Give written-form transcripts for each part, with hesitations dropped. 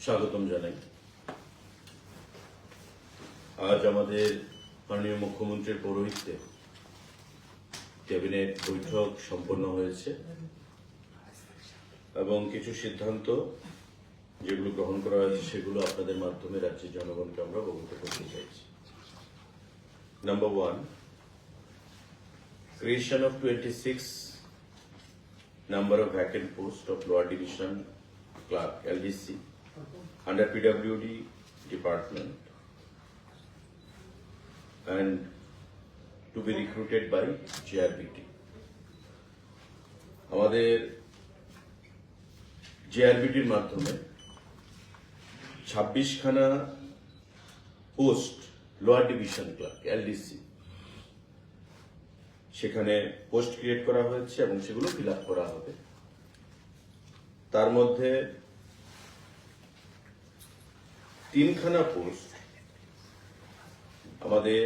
স্বাগতম জানাই। আজ আমাদের মাননীয় মুখ্যমন্ত্রীর পৌরোহিত্যে ক্যাবিনেট বৈঠক সম্পন্ন হয়েছে এবং কিছু সিদ্ধান্ত যেগুলো গ্রহণ করা হয়েছে সেগুলো আপনাদের মাধ্যমে রাজ্যের জনগণকে আমরা অবগত করতে চাইছি। Number 1, creation of 26 number of vacant posts of Lower Division Clerk LDC under PWD department and to be recruited by GRBT. আমাদের জিআরবিটির মাধ্যমে 26খানা post lower division clerk LDC সেখানে পোস্ট ক্রিয়েট করা হয়েছে এবং সেগুলো ফিল আপ করা হবে। তার মধ্যে 3খানা পোস্ট আমাদের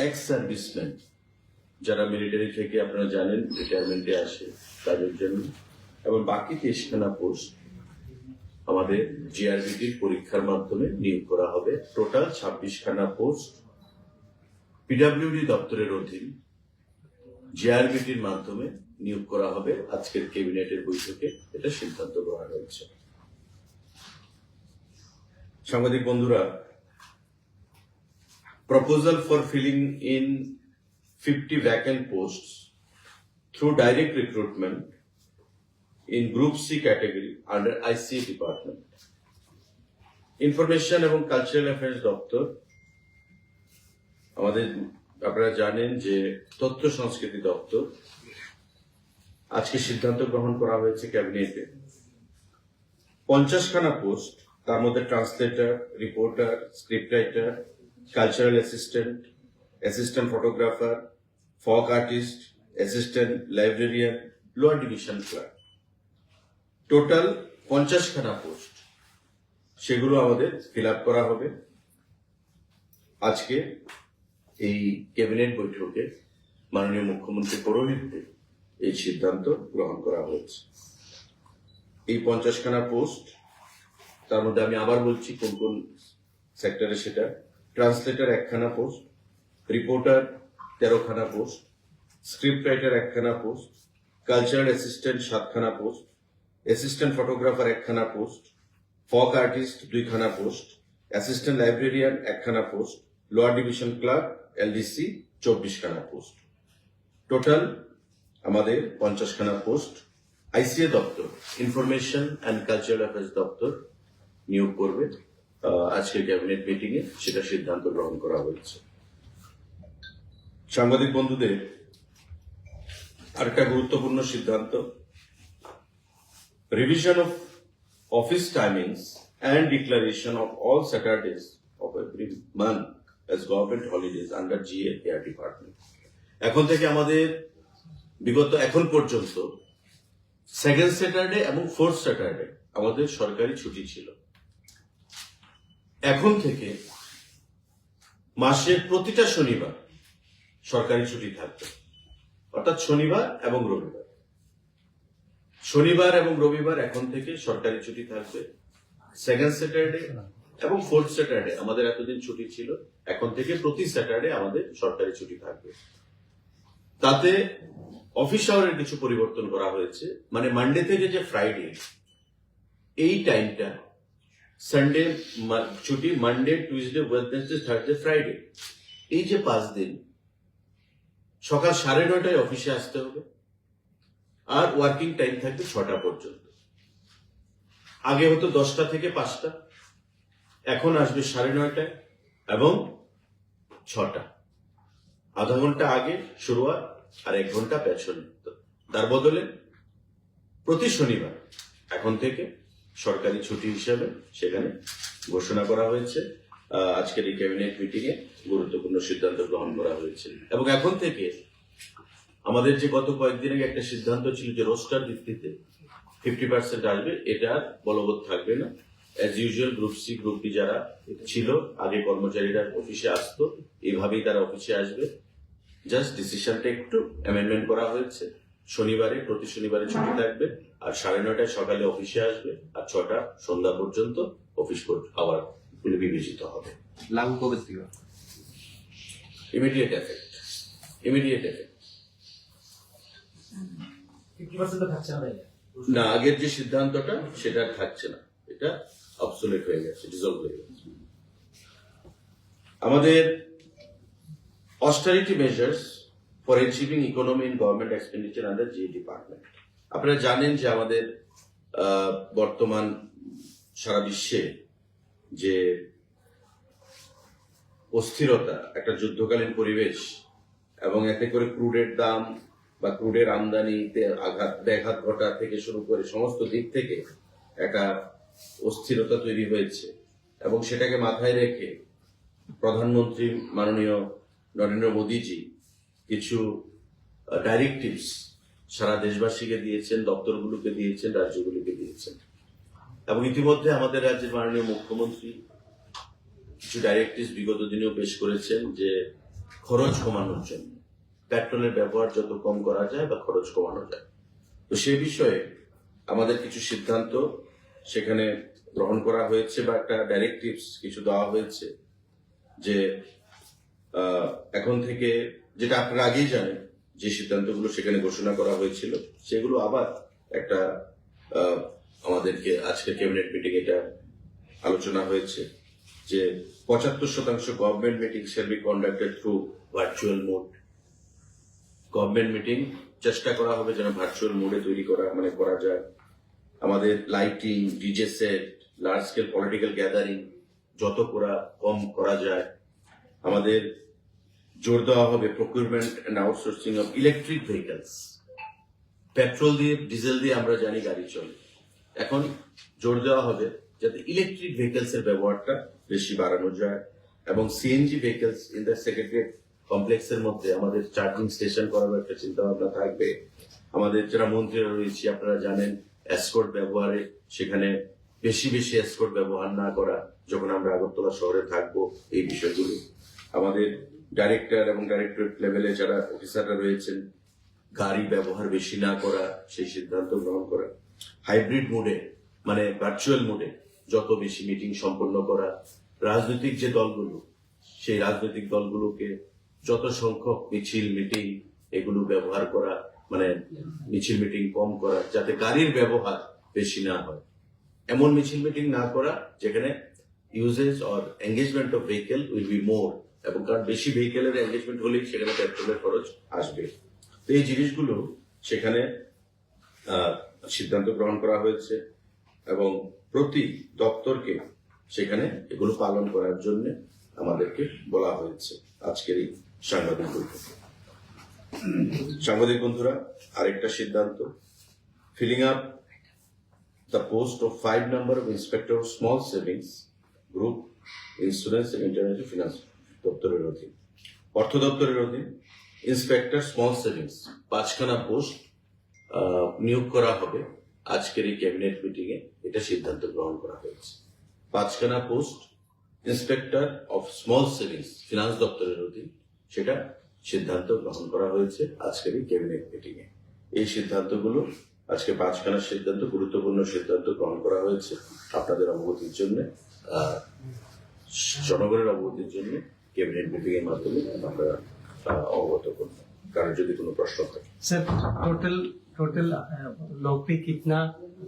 এক্স সার্ভিসম্যান যারা মিলিটারি থেকে আপনারা জানেন রিটায়ারমেন্টে আসে তাদের জন্য, এবং বাকি 23খানা পোস্ট আমাদের জিআরবিটির পরীক্ষার মাধ্যমে নিয়োগ করা হবে। টোটাল 26খানা পোস্ট পিডব্লিউডি দপ্তরের অধীন জিআরবিটির মাধ্যমে নিয়োগ করা হবে। আজকের ক্যাবিনেটের বৈঠকে এটা সিদ্ধান্ত গ্রহণ হয়েছে। সাংবাদিক বন্ধুরা, proposal for filling in 50 vacant posts through direct recruitment in Group C category under ICA department. Information এবং কালচারাল অ্যাফেয়ার্স দপ্তর, আমাদের আপনারা জানেন যে তথ্য সংস্কৃতি দপ্তর, আজকে সিদ্ধান্ত গ্রহণ করা হয়েছে ক্যাবিনেটে 50খানা পোস্ট, তার মধ্যে translator, reporter, script writer, cultural assistant, assistant photographer, folk artist, assistant librarian, lower division clerk. Total 50খানা পোস্ট, সেগুলো আমাদের ফিল আপ করা হবে। আজকে এই ক্যাবিনেট বৈঠকে মাননীয় মুখ্যমন্ত্রী পৌরোহিত্যে এই সিদ্ধান্ত গ্রহণ করা হয়েছে। এই 50খানা পোস্ট, তার মধ্যে আমি আবার বলছি কোন কোন সেক্টরে সেটা: ট্রান্সলেটর 1খানা পোস্ট, রিপোর্টার 13খানা পোস্ট, স্ক্রিপ্ট রাইটার 1খানা পোস্ট, কালচারাল অ্যাসিস্ট্যান্ট 7খানা পোস্ট, অ্যাসিস্ট্যান্ট ফটোগ্রাফার 1খানা পোস্ট, ফক আর্টিস্ট 2খানা পোস্ট, অ্যাসিস্ট্যান্ট লাইব্রেরিয়ান 1খানা post, lower division clerk LDC 24খানা পোস্ট। টোটাল আমাদের 50খানা পোস্ট আইসিএ দপ্তর, ইনফরমেশন অ্যান্ড কালচারাল অ্যাফেয়ার্স দপ্তর নিয়োগ করবে। আজকের ক্যাবিনেট মিটিং এ সেটা সিদ্ধান্ত গ্রহণ করা হয়েছে। সাংবাদিক বন্ধুদের আরেকটা গুরুত্বপূর্ণ সিদ্ধান্ত: revision of office timings and declaration of all স্যাটারডেজ of every month as government holidays under GA air department. এখন থেকে আমাদের বিগত এখন পর্যন্ত সেকেন্ড স্যাটারডে এবং ফোর্থ স্যাটারডে আমাদের সরকারি ছুটি ছিল। এখন থেকে মাসের প্রতিটা শনিবার সরকারি ছুটি থাকবে, অর্থাৎ শনিবার এবং রবিবার। শনিবার এবং রবিবার এখন থেকে সরকারি ছুটি থাকবে। সেকেন্ড স্যাটারডে এবং ফোর্থ স্যাটারডে আমাদের এতদিন ছুটি ছিল, এখন থেকে প্রতি স্যাটারডে আমাদের সরকারি ছুটি থাকবে। তাতে অফিস আওয়ারের কিছু পরিবর্তন করা হয়েছে, মানে মানডে থেকে যে ফ্রাইডে এই টাইমটা, সানডে ছুটি, Monday, Tuesday, Wednesday, Thursday, Friday, এই যে 5 দিন সকাল 9:30টায় অফিসে আসতে হবে, আর ওয়ার্কিং টাইম থাকবে 6টা পর্যন্ত। আগে হতো 10টা থেকে 5টা, এখন আসবে 9:30টায় এবং 6টা। আধা ঘন্টা আগে শুরুয়াত আর 1 ঘন্টা পেছন। তার বদলে প্রতি শনিবার এখন থেকে সরকারি ছুটি হিসাবে সেখানে ঘোষণা করা হয়েছে। আজকের এই ক্যাবিনেট মিটিং এ গুরুত্বপূর্ণ সিদ্ধান্ত গ্রহণ করা হয়েছে। এবং এখন থেকে আমাদের যে গত কয়েকদিন আগে একটা সিদ্ধান্ত ছিল যে রোস্টার ভিত্তিতে 50% আসবে, এটা বলবৎ থাকবে না। As usual group C, group D যারা ছিল আগে কর্মচারীরা অফিসে আসতো, এইভাবেই তারা অফিসে আসবে। জাস্ট ডিসিশনটা একটু অ্যামেন্ডমেন্ট করা হয়েছে। শনিবারে প্রতি শনিবারে ছুটি থাকবে, আর 9:30 সকালে অফিসে আসবে, আর 6টা সন্ধ্যা পর্যন্ত অফিস আবার গুলি বিবেচিত হবে। লাগু কবে থেকে? Immediate effect. 50% থাকছে না? না, আগের যে সিদ্ধান্তটা সেটা আর থাকছে না, এটা অবসোলেট হয়ে গেছে, ডিজলভ হয়ে গেছে। আমাদের austerity measures for achieving economy in government expenditure under the department. আপনারা জানেন যে আমাদের বর্তমান সারা বিশ্বে যে অস্থিরতা, একটা যুদ্ধকালীন পরিবেশ, এবং এতে করে ক্রুডের দাম বা ক্রুডের আমদানিতে ব্যাঘাত ঘটা থেকে শুরু করে সমস্ত দিক থেকে একটা অস্থিরতা তৈরি হয়েছে, এবং সেটাকে মাথায় রেখে প্রধানমন্ত্রী মাননীয় নরেন্দ্র মোদীজি কিছু ডাইরেক্টিভস সারা দেশবাসীকে দিয়েছেন, দপ্তরগুলোকে দিয়েছেন, রাজ্যগুলোকে দিয়েছেন। এবং ইতিমধ্যে আমাদের রাজ্যের মাননীয় মুখ্যমন্ত্রী কিছু ডাইরেক্টিভস বিগত দিনেও পেশ করেছেন, যে খরচ কমানোর জন্য পেট্রোলের ব্যবহার যত কম করা যায় বা খরচ কমানো যায়। তো সে বিষয়ে আমাদের কিছু সিদ্ধান্ত সেখানে গ্রহণ করা হয়েছে, বা একটা ডাইরেক্টিভস কিছু দেওয়া হয়েছে, যে এখন থেকে, যেটা আপনারা আগেই জানেন, যে সিদ্ধান্তগুলো সেখানে ঘোষণা করা হয়েছিল সেগুলো আবার একটা আমাদেরকে আজকে ক্যাবিনেট মিটিং এটা আলোচনা হয়েছে, যে 75% government meeting shall be conducted through virtual mode. Government meeting চেষ্টা করা হবে যেন ভার্চুয়াল মোডে তৈরি করা যায়। আমাদের lighting, DJ set, large scale political gathering যত কম করা যায়। আমাদের জোর দেওয়া হবে procurement and outsourcing of electric vehicles. Petrol দিয়ে, ডিজেল দিয়ে আমরা জানি গাড়ি চলে, এখন জোর দেওয়া হবে যাতে ইলেকট্রিক ভেহিকলস এর ব্যবহারটা বেশি বাড়ানো যায়, এবং CNG vehicles in the secretariat কমপ্লেক্সের মধ্যে আমাদের চার্জিং স্টেশন করার একটা চিন্তা ভাবনা থাকবে। আমাদের যারা মন্ত্রীরা রয়েছে আপনারা জানেন, এসকর্ট ব্যবহারে সেখানে বেশি এসকর্ট ব্যবহার না করা যখন আমরা আগরতলা শহরে থাকবো, এই বিষয়গুলো। আমাদের ডাইরেক্টর এবং ডাইরেক্টরেট লেভেলে যারা অফিসাররা রয়েছেন, গাড়ি ব্যবহার বেশি না করা, সেই সিদ্ধান্ত গ্রহণ করা। হাইব্রিড মোডে মানে ভার্চুয়াল মোডে যত বেশি মিটিং সম্পন্ন করা। রাজনৈতিক যে দলগুলো, সেই রাজনৈতিক দলগুলোকে যত সংখ্যক মিছিল মিটিং এগুলো ব্যবহার করা, মানে মিছিল মিটিং কম করা, যাতে গাড়ির ব্যবহার বেশি না হয়। এমন মিছিল মিটিং না করা যেখানে uses or engagement of vehicle will be more, এবং কারণ বেশি ভেহিকেলের এঙ্গেজমেন্ট হলেই সেখানে পেট্রোলের খরচ আসবে। তো এই জিনিসগুলো সেখানে সিদ্ধান্ত গ্রহণ করা হয়েছে, এবং প্রতি দপ্তরকে সেখানে এগুলো পালন করার জন্য আমাদেরকে বলা হয়েছে আজকের এই সাংবাদিক বৈঠকে। সাংবাদিক বন্ধুরা, আরেকটা সিদ্ধান্ত, filling up the post of 5 number of inspector of small savings group insurance এবং ইন্টারন্যাশনাল ফিনান্স দপ্তরের অধীন, অর্থ দপ্তরের অধীন ইন্সপেক্টর স্মল সেভিংস 5খানা পোস্ট নিয়োগ করা হবে। আজকের এই ক্যাবিনেট মিটিং এ এটা সিদ্ধান্ত গ্রহণ করা হয়েছে। 5খানা post inspector of small savings finance দপ্তরের অধীন, সেটা সিদ্ধান্ত গ্রহণ করা হয়েছে আজকের এই ক্যাবিনেট মিটিং এ। এই সিদ্ধান্তগুলো আজকে 5খানা সিদ্ধান্ত, গুরুত্বপূর্ণ সিদ্ধান্ত গ্রহণ করা হয়েছে আপনাদের অবগতির জন্য, জনগণের অবগতির জন্য ক্যাবিনেট মিটিং এর মাধ্যমে আমরা অবগত করব। কারণ যদি কোনো प्रश्न থাকে। सर, टोटल नौकरी कितना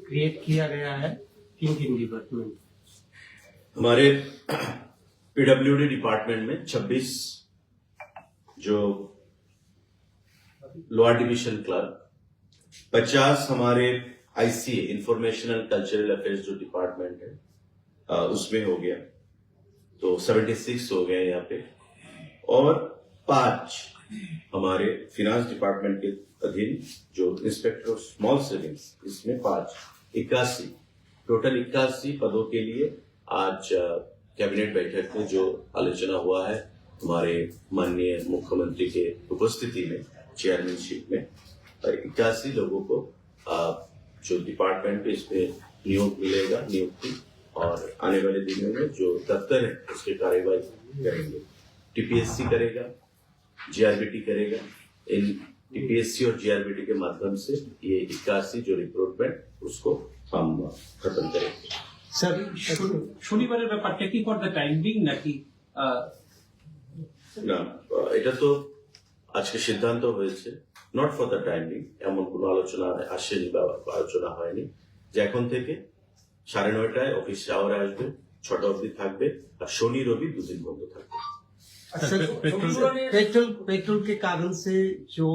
क्रिएट किया गया है, किन डिपार्टमेंट? हमारे पीडब्ल्यूडी डिपार्टमेंट में 26 जो लोअर डिवीजन क्लर्क, 50 हमारे ICA information and cultural affairs जो डिपार्टमेंट है उसमें हो गया, तो 76 हो गए यहाँ पे, और 5 हमारे फिनांस डिपार्टमेंट के अधीन जो इंस्पेक्टर ऑफ स्मॉल सेविंग्स, इसमें 5 81 टोटल 81 पदों के लिए आज कैबिनेट बैठक में जो आलोचना हुआ है हमारे माननीय मुख्यमंत्री के उपस्थिति में, चेयरमैनशिप में, 81 लोगों को जो डिपार्टमेंट पे इसमें नियोग मिलेगा, नियुक्ति, और आने वाले दिनों में जो दफ्तर है उसकी कार्यवाही करेंगे। टीपीएससी करेगा, जीआरबीटी करेगा, इन टीपीएससी और जीआरबीटी के माध्यम से ये 81 जो रिक्रूटमेंट उसको हम खत्म करेंगे। सर শনিবারের ব্যাপারটা কি ফর দ্য টাইম বিং নাকি না, এটা তো আজকে সিদ্ধান্ত হয়েছে নট ফর দ্য টাইমিং, এমন কোনো আলোচনা আসেনি বা আলোচনা হয়নি যে এখন থেকে 9:30 অফিস আওয়ারে আসবে, 6টা অবধি থাকবে, আর শনি রবি দুদিন বন্ধ থাকবে। सर पेट्रोल के कारण से जो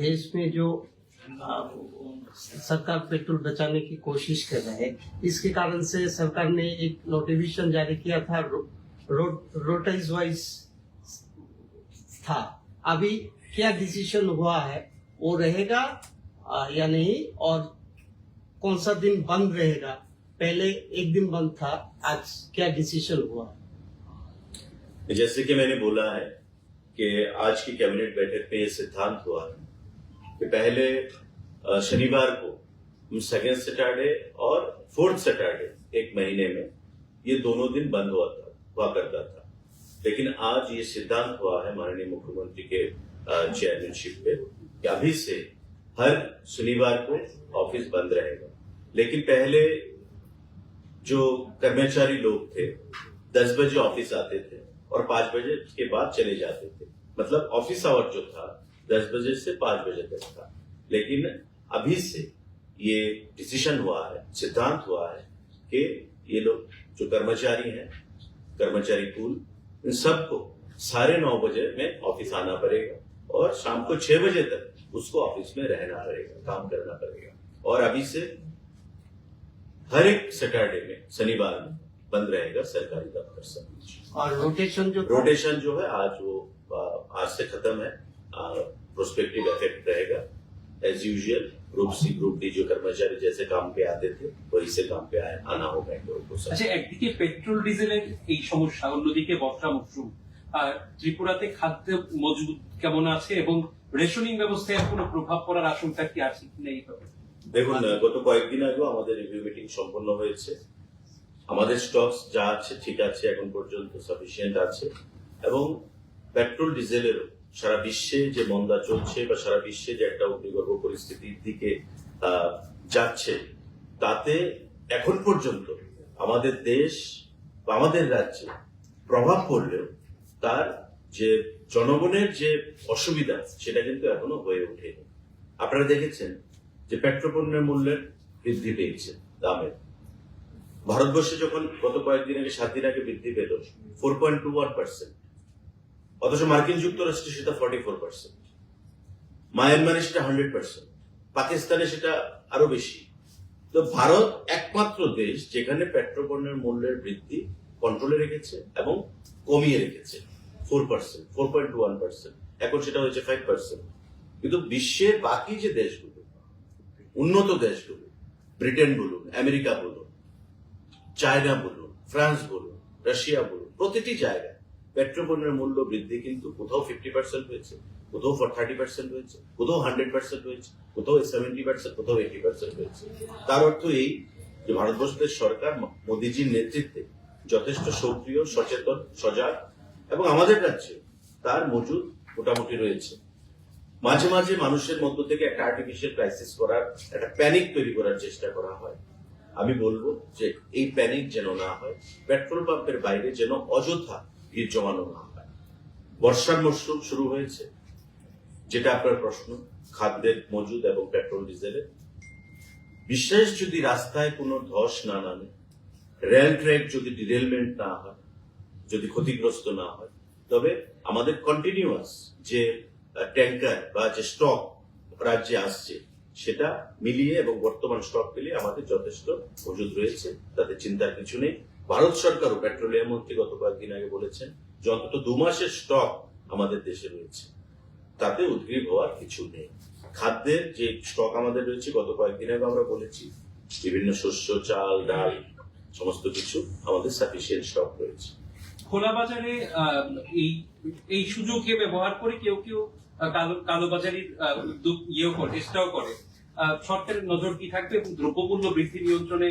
देश में जो सरकार पेट्रोल बचाने की कोशिश कर रहा है, इसके कारण से सरकार ने एक नोटिफिकेशन जारी किया था, रोटेज वाइज था। अभी क्या डिसीजन हुआ है, वो रहेगा या नहीं, और कौन सा दिन बंद रहेगा? पहले एक दिन बंद था, आज क्या डिसीजन हुआ? जैसे कि मैंने बोला है कि आज की कैबिनेट बैठक में ये सिद्धांत हुआ है कि पहले शनिवार को सेकेंड सैटरडे और फोर्थ सैटरडे एक महीने में ये दोनों दिन बंद हुआ करता था, लेकिन आज ये सिद्धांत हुआ है माननीय मुख्यमंत्री के चेयरमैनशिप पे कि अभी से हर शनिवार को ऑफिस बंद रहेगा। लेकिन पहले जो कर्मचारी लोग थे 10 बजे ऑफिस आते थे और 5 बजे के बाद चले जाते थे, मतलब ऑफिस आवर जो था 10 बजे से 5 बजे तक था। लेकिन अभी से ये डिसीजन हुआ है, सिद्धांत हुआ है कि ये लोग जो कर्मचारी हैं, कर्मचारी पूल, इन सबको 9:30 बजे में ऑफिस आना पड़ेगा और शाम को 6 बजे तक उसको ऑफिस में रहना पड़ेगा, काम करना पड़ेगा। और अभी से हर एक सैटरडे में, शनिवार में बंद रहेगा सरकारी दफ्तर सब। और रोटेशन जो है आज से खत्म है, प्रोस्पेक्टिव इफेक्ट रहेगा as usual. Group C group D जो कर्मचारी जैसे काम पे आते थे वही से काम पे आना होगा इन लोगों को। আচ্ছা, একদিকে পেট্রোল ডিজেলের এই সমস্যা, অন্যদিকে বর্ষা মৌসুম, আর ত্রিপুরাতে খাদ্য মজুদ কেমন আছে এবং রেশনিং ব্যবস্থায় কোনো প্রভাব পড়ার আশঙ্কা কি আছে কিনা এই ব্যাপারে? দেখুন, গত কয়েকদিন আগেও আমাদের রিভিউ মিটিং সম্পন্ন হয়েছে। আমাদের স্টক যা আছে ঠিক আছে, এখন পর্যন্ত সাফিসিয়েন্ট আছে, এবং পেট্রোল ডিজেলেরও সারা বিশ্বে যে মন্দা চলছে বা সারা বিশ্বে যে একটা অগ্নিগর্ভ পরিস্থিতির দিকে যাচ্ছে, তাতে এখন পর্যন্ত আমাদের দেশ বা আমাদের রাজ্যে প্রভাব পড়লেও তার যে জনগণের যে অসুবিধা সেটা কিন্তু এখনো হয়ে ওঠেনি। আপনারা দেখেছেন যে পেট্রোপণ্যের মূল্যের বৃদ্ধি পেয়েছে দামের। ভারতবর্ষে যখন গত কয়েকদিন আগে 7 দিন আগে বৃদ্ধি পেল 4.21%, অথচ মার্কিন যুক্তরাষ্ট্রে সেটা 44%, মায়ানমারে সেটা 100%, পাকিস্তানে সেটা আরো বেশি। তো ভারত একমাত্র দেশ যেখানে পেট্রোপণ্যের মূল্যের বৃদ্ধি কন্ট্রোলে রেখেছে এবং কমিয়ে রেখেছে 4%, 4.1%, এখন সেটা হয়েছে 5%। কিন্তু বিশ্বের বাকি যে দেশগুলো, উন্নত দেশগুলো, ব্রিটেন বলুন, আমেরিকা বলুন, চায়না বলুন, ফ্রান্স বলুন, রাশিয়া বলুন, প্রতিটি জায়গায় পেট্রোপণ্যের মূল্য বৃদ্ধি কিন্তু কোথাও 50% হয়েছে, কোথাও 30% হয়েছে, কোথাও 100% হয়েছে, কোথাও 70%, কোথাও 80% হয়েছে। তার অর্থ এই যে ভারতবর্ষের সরকার মোদীজির নেতৃত্বে যথেষ্ট সক্রিয়, সচেতন, সজাগ, এবং আমাদের রাজ্যে তার মজুদ মোটামুটি রয়েছে। মাঝে মাঝে মানুষের মধ্য থেকে একটা আর্টিফিশিয়াল ক্রাইসিস করার, একটা প্যানিক তৈরি করার চেষ্টা করা হয়। আমি বলবো যে এই প্যানিক যেন না হয়, পেট্রোল পাম্পের বাইরে যেন অযথা ভিড় জমানো না হয়। বর্ষার মরশুম শুরু হয়েছে, যেটা আপনার প্রশ্ন, খাদ্যের মজুদ এবং পেট্রোল ডিজেলের। বিশেষ যদি রাস্তায় কোনো ধস না নামে, রেল ট্র্যাক যদি ডিরেলমেন্ট না হয়, যদি ক্ষতিগ্রস্ত না হয়, তবে আমাদের কন্টিনিউয়াস যে ট্যাঙ্কার বা যে স্টক রাজ্যে আসছে সেটা মিলিয়ে এবং বর্তমান স্টক মিলিয়ে আমাদের যথেষ্ট মজুদ রয়েছে, তাতে চিন্তার কিছু নেই। ভারত সরকারও, পেট্রোলিয়াম মন্ত্রী গত কয়েকদিন আগে বলেছেন যে অন্তত 2 মাসের স্টক আমাদের দেশে রয়েছে, তাতে উদ্গ্রীব হওয়ার কিছু নেই। খাদ্যের যে স্টক আমাদের রয়েছে, গত কয়েকদিন আগে আমরা বলেছি, বিভিন্ন শস্য, চাল, ডাল, সমস্ত কিছু আমাদের সাফিসিয়েন্ট স্টক রয়েছে। খোলা বাজারে এই সুযোগকে ব্যবহার করে কেউ কেউ কালোবাজারির ইয়েও করে, চেষ্টাও করে। সরকারের নজর কি থাকবে এবং দ্রব্যমূল্য বৃদ্ধি নিয়ন্ত্রণে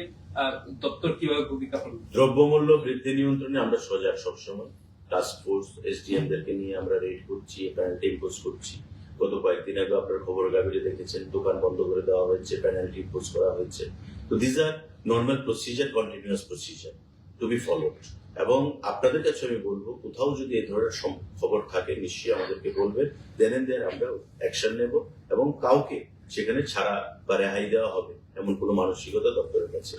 দপ্তর কিভাবে ভূমিকা পালন? দ্রব্যমূল্য বৃদ্ধি নিয়ন্ত্রণে আমরা সজাগ সবসময়। টাস্ক ফোর্স, এসডিএম দেরকে নিয়ে আমরা রেড করছি, পেনাল্টি ইম্পোজ করছি। গত কয়েকদিন আগে আপনার খবরের কাগজে দেখেছেন দোকান বন্ধ করে দেওয়া হয়েছে, পেনাল্টি ইম্পোজ করা হয়েছে। তো these are normal procedure, continuous procedure to be followed. এবং আপনাদের কাছে আমি বলবো, কোথাও যদি এই ধরনের খবর থাকে নিশ্চয়ই আমাদেরকে বলবেন, দেন এন্ড দেয়ার আমরা অ্যাকশন নেব এবং কাউকে সেখানে ছাড়া বা রেহাই দেওয়া হবে এমন কোনো মানসিকতা দপ্তরের কাছে।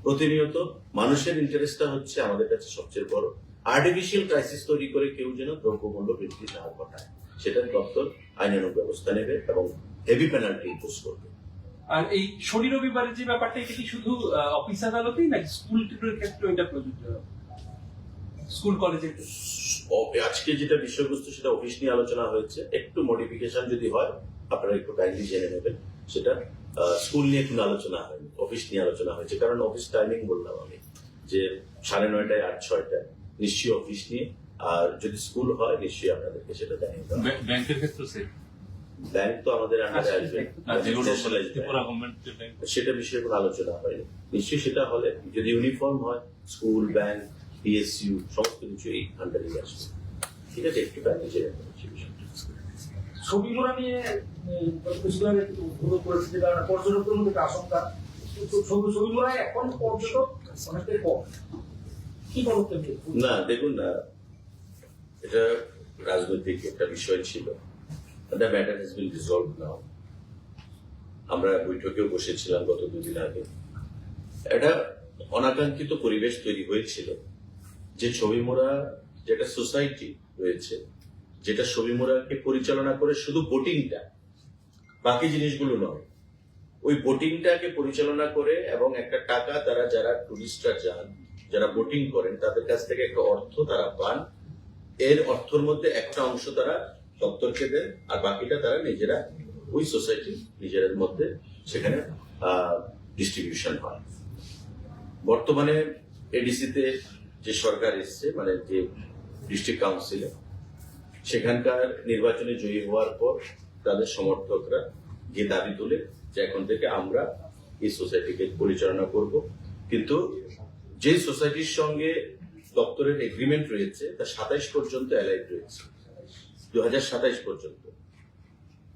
প্রতিনিয়ত মানুষের ইন্টারেস্টটা হচ্ছে আমাদের কাছে সবচেয়ে বড়। আর্টিফিশিয়াল ক্রাইসিস তৈরি করে কেউ যেন দ্রব্যমূল্য বৃদ্ধি না ঘটায়, সেটার দপ্তর আইনানুগ ব্যবস্থা নেবে এবং হেভি পেনাল্টি ইম্পোজ করবে। আর এই শনি রবিবারের যে ব্যাপারটা, এটা কি শুধু অফিস আদালতেই নাকি স্কুল টিউটরের ক্ষেত্রে এটা প্রযোজ্য? স্কুল কলেজের আজকে যেটা বিষয়বস্তু সেটা অফিস নিয়ে আলোচনা হয়েছে, একটু মডিফিকেশন যদি হয় আপনারা একটু কাইন্ডলি জেনে নেবেন। সেটা স্কুল নিয়ে কোনো আলোচনা হয়নি, অফিস নিয়ে আলোচনা হয়েছে। কারণ অফিস টাইমিং বললাম আমি যে 9:30 আর 6টায়, নিশ্চয়ই অফিস নিয়ে। আর যদি স্কুল হয় নিশ্চয়ই আপনাদেরকে সেটা জানিয়ে দেওয়া হবে। ব্যাংকের ক্ষেত্রে স্যার, ব্যাংক তো আমাদের আন্ডারে আসবে, যেগুলো ত্রিপুরা গভর্নমেন্টের ব্যাংক, সেটা বিষয়ে কোনো আলোচনা হয়নি। নিশ্চয়ই সেটা হলে যদি ইউনিফর্ম হয়, স্কুল, ব্যাংক, পিএসইউ সমস্ত কিছু এই আন্ডারেই আসবে। ঠিক আছে, একটু ব্যাংকে জেনে নেবেন সেই বিষয়টা। ছবি মোড়া নিয়ে কিছুদিন আগে উদ্বোধন করেছে, যেটা পর্যটকদের মধ্যে একটা আশঙ্কা। ছবি মোড়ায় এখন পর্যটক অনেকটাই কম, কি পদক্ষেপ নেবে? না দেখুন না, এটা রাজনৈতিক একটা বিষয় ছিল। The matter has been resolved now. আমরা বৈঠকেও বসেছিলাম গত 2 দিন আগে। একটা অনাকাঙ্ক্ষিত পরিবেশ তৈরি হয়েছিল যে ছবি মোড়া যেটা সোসাইটি রয়েছে, যেটা ছবি মোড়াকে পরিচালনা করে শুধু বোটিংটা, বাকি জিনিসগুলো নয়, ওই বোটিংটাকে পরিচালনা করে এবং একটা টাকা তারা, যারা টুরিস্টরা যান, যারা বোটিং করেন, তাদের কাছ থেকে একটা অর্থ তারা পান। এর অর্থের মধ্যে একটা অংশ তারা দপ্তরকে দেন, আর বাকিটা তারা নিজেরা ওই সোসাইটি নিজেদের মধ্যে সেখানে ডিস্ট্রিবিউশন হয়। বর্তমানে এডিসিতে যে সরকার এসছে, মানে যে ডিস্ট্রিক্ট কাউন্সিলে, সেখানকার নির্বাচনে জয়ী হওয়ার পর তাদের সমর্থকরা যে দাবি তুলে যে এখন থেকে আমরা এই সোসাইটিকে পরিচালনা করব। কিন্তু যে সোসাইটির সঙ্গে দপ্তরের এগ্রিমেন্ট রয়েছে তা 27 পর্যন্ত অ্যালাইড রয়েছে, 2027 পর্যন্ত।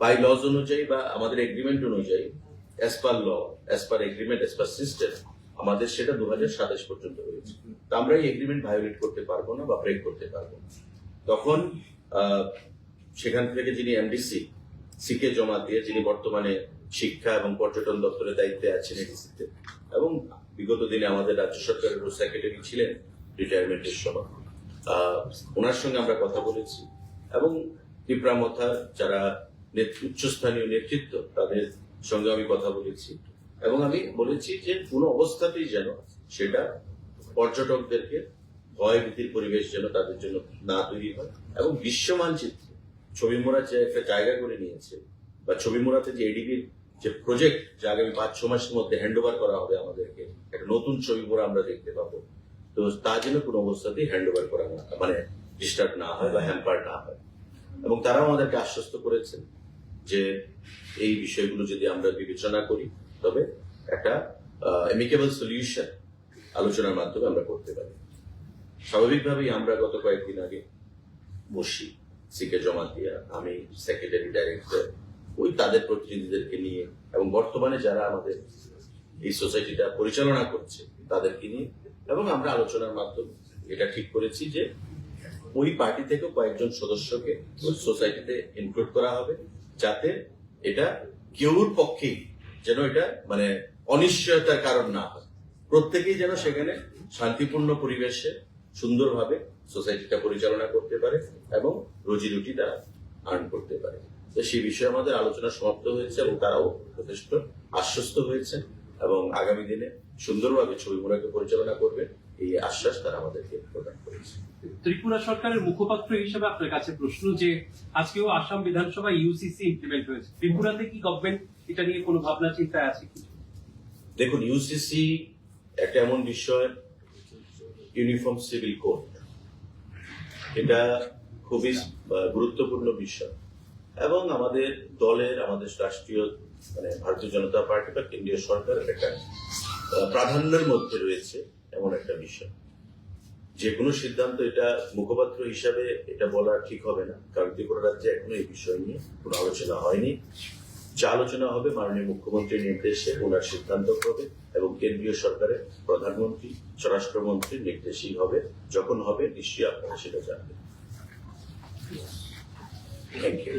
বাই লজ অনুযায়ী বা আমাদের এগ্রিমেন্ট অনুযায়ী, as per law, as per agreement, as per system, আমাদের সেটা 2027 পর্যন্ত রয়েছে। তা আমরা এই এগ্রিমেন্ট ভায়োলেট করতে পারবো না বা ব্রেক করতে পারবো না। তখন সেখান থেকে যিনি এমডিসি সিকে জমা দিয়ে, যিনি বর্তমানে শিক্ষা এবং পর্যটন দপ্তরের দায়িত্বে আছেন এডিসিতে, এবং বিগত দিনে আমাদের রাজ্য সরকারের সেক্রেটারি ছিলেন রিটায়ারমেন্টের সময়, ওনার সঙ্গে আমরা কথা বলেছি এবং ত্রিপুরামথার যারা উচ্চস্থানীয় নেতৃত্ব তাদের সঙ্গে আমি কথা বলেছি এবং আমি বলেছি যে কোনো অবস্থাতেই যেন সেটা পর্যটকদেরকে ভয় ভীতির পরিবেশ যেন তাদের জন্য না তৈরি হয়। এবং বিশ্ব মানচিত্রে ছবি মোড়া যে একটা জায়গা করে নিয়েছে, বা ছবি মোড়াতে যে এডিবির যে প্রজেক্ট, যা আগামী 5-6 মাসের মধ্যে হ্যান্ড ওভার করা হবে আমাদেরকে, একটা নতুন ছবি মোড়া আমরা দেখতে পাবো। তো তা যেন কোনো অবস্থাতেই হ্যান্ড ওভার করা না, মানে ডিস্টার্ব না হয় বা হ্যাম্পার না হয়। এবং তারাও আমাদেরকে আশ্বস্ত করেছেন যে এই বিষয়গুলো যদি আমরা বিবেচনা করি তবে একটা অ্যামিকেবল সলিউশন আলোচনার মাধ্যমে আমরা করতে পারি। স্বাভাবিকভাবেই আমরা গত কয়েকদিন আগে বসি, সিকে জমা দিয়া, আমি সেক্রেটারি, ডাইরেক্টর, ওই তাদের প্রতিনিধিদেরকে নিয়ে এবং বর্তমানে যারা আমাদের এই সোসাইটিটা পরিচালনা করছে তাদেরকে নিয়ে, এবং আমরা আলোচনার মাধ্যমে এটা ঠিক করেছি যে ওই পার্টি থেকে কয়েকজন সদস্যকে ওই সোসাইটিতে ইনক্লুড করা হবে, যাতে এটা কেউর পক্ষেই যেন এটা মানে অনিশ্চয়তার কারণ না হয়। প্রত্যেকেই যেন সেখানে শান্তিপূর্ণ পরিবেশে সুন্দরভাবে সোসাইটিটা পরিচালনা করতে পারে এবং রুজি রুটি তারা আর্ন করতে পারে। তো সেই বিষয়ে আমাদের আলোচনা সমাপ্ত হয়েছে এবং তারাও যথেষ্ট আশ্বস্ত হয়েছেন এবং আগামী দিনে সুন্দরভাবে ছবি মোড়াকে পরিচালনা করবে এই আশ্বাস তারা আমাদেরকে প্রদান করেছে। ত্রিপুরা সরকারের মুখপাত্র হিসেবে আপনার কাছে প্রশ্ন যে আজকেও আসাম বিধানসভা ইউসিসি ইমপ্লিমেন্ট হয়েছে, ত্রিপুরাতে কি গভর্নমেন্ট এটা নিয়ে কোনো ভাবনা চিন্তায় আছে কি? দেখুন, ইউসিসি একটা এমন বিষয়, ইউনিফর্ম সিভিল কোড, এটা খুবই গুরুত্বপূর্ণ বিষয় এবং আমাদের দলের, আমাদের রাষ্ট্রীয় মানে ভারতীয় জনতা পার্টি বা কেন্দ্রীয় সরকারের একটা প্রাধান্যের মধ্যে রয়েছে এমন একটা বিষয়। যে কোনো সিদ্ধান্ত এটা মুখপাত্র হিসাবে এটা বলা ঠিক হবে না, কারণ ত্রিপুরা রাজ্যে এখনো এই বিষয় নিয়ে কোনো আলোচনা হয়নি। যা আলোচনা হবে মাননীয় মুখ্যমন্ত্রীর নির্দেশে ওনার সিদ্ধান্ত হবে এবং কেন্দ্রীয় সরকারের প্রধানমন্ত্রী স্বরাষ্ট্রমন্ত্রীর নির্দেশেই হবে। যখন হবে নিশ্চয়ই আপনারা সেটা জানবেন। Thank you.